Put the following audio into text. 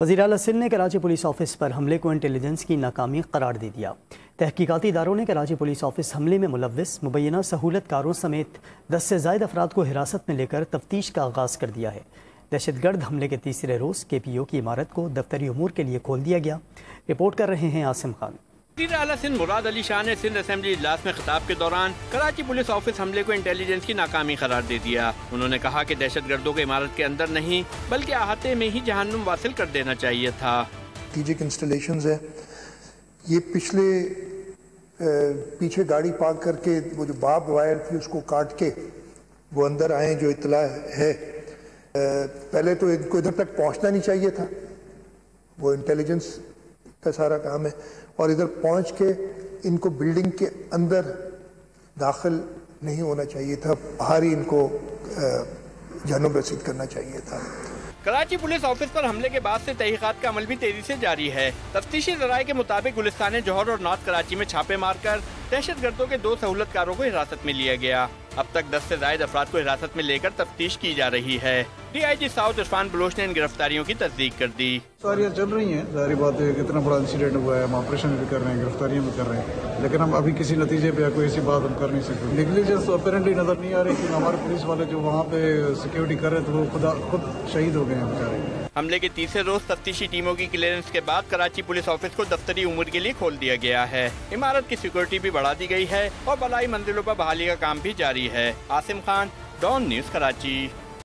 وزیر اعلیٰ سندھ نے کراچی پولیس آفس پر حملے کو انٹیلیجنس کی ناکامی قرار دے دیا۔ تحقیقاتی اداروں نے کراچی پولیس آفس حملے میں ملوث مبینہ سہولت کاروں سمیت 10 سے زائد افراد کو حراست میں لے کر تفتیش کا آغاز کر دیا ہے۔ دہشت گرد حملے کے تیسرے روز KPO کی عمارت کو دفتری امور کے لیے کھول دیا گیا۔ رپورٹ کر رہے ہیں عاصم خان۔ وزیر اعلیٰ سندھ مراد علی شاہ نے سندھ اسمبلی اجلاس میں خطاب کے دوران کراچی پولیس آفس حملے کو انٹیلیجنس کی ناکامی قرار دے دیا۔ انہوں نے کہا کہ دہشت گردوں کو عمارت کے اندر نہیں بلکہ احاطے میں ہی جہنم واصل کر دینا چاہیے تھا۔ اسٹریٹجک انسٹالیشنز ہیں، یہ پیچھے گاڑی پارک کر کے وہ جو باربڈ وائر تھی اس کو کاٹ کے وہ اندر آئیں، جو اطلاع ہے پہلے تو ان کو ادھر تک پہنچنا نہیں چاہیے تھا، وہ انٹیلیجنس کا سارا کام ہے، اور ادھر پہنچ کے ان کو بلڈنگ کے اندر داخل نہیں ہونا چاہیے تھا، باہر ہی ان کو جہنم رسید کرنا چاہیے تھا۔ کراچی پولیس آفس پر حملے کے بعد سے تحقیقات کا عمل بھی تیزی سے جاری ہے۔ تفتیشی ذرائع کے مطابق گلستان جوہر اور نارتھ کراچی میں چھاپے مار کر دہشت گردوں کے 2 سہولت کاروں کو حراست میں لیا گیا۔ اب تک 10 سے زائد افراد کو حراست میں لے کر تفتیش کی جا رہی ہے۔ DIG ساؤتھ عرفان بلوچ نے ان گرفتاریوں کی تصدیق کر دی۔ گرفتاریاں چل رہی ہیں، ظاہری بات ہے کہ اتنا بڑا انسیڈنٹ ہوا ہے، ہم آپریشن بھی کر رہے ہیں، گرفتاریاں بھی کر رہے ہیں، لیکن ہم ابھی کسی نتیجے پہ کوئی ایسی بات ہم کر نہیں سکتے۔ نیگلیجنس تو اپیرنٹلی نظر نہیں آ رہی، کہ ہمارے پولیس والے جو وہاں پہ سیکیورٹی کر رہے تھے وہ خود شہید ہو گئے ہیں بیچارے۔ حملے کے تیسرے روز تفتیشی ٹیموں کی کلیئرنس کے بعد کراچی پولیس آفس کو دفتری امور کے لیے کھول دیا گیا ہے۔ عمارت کی سیکورٹی بھی بڑھا دی گئی ہے اور بالائی منزلوں پر بحالی کا کام بھی جاری ہے۔ Asim Khan, Dawn News, Karachi.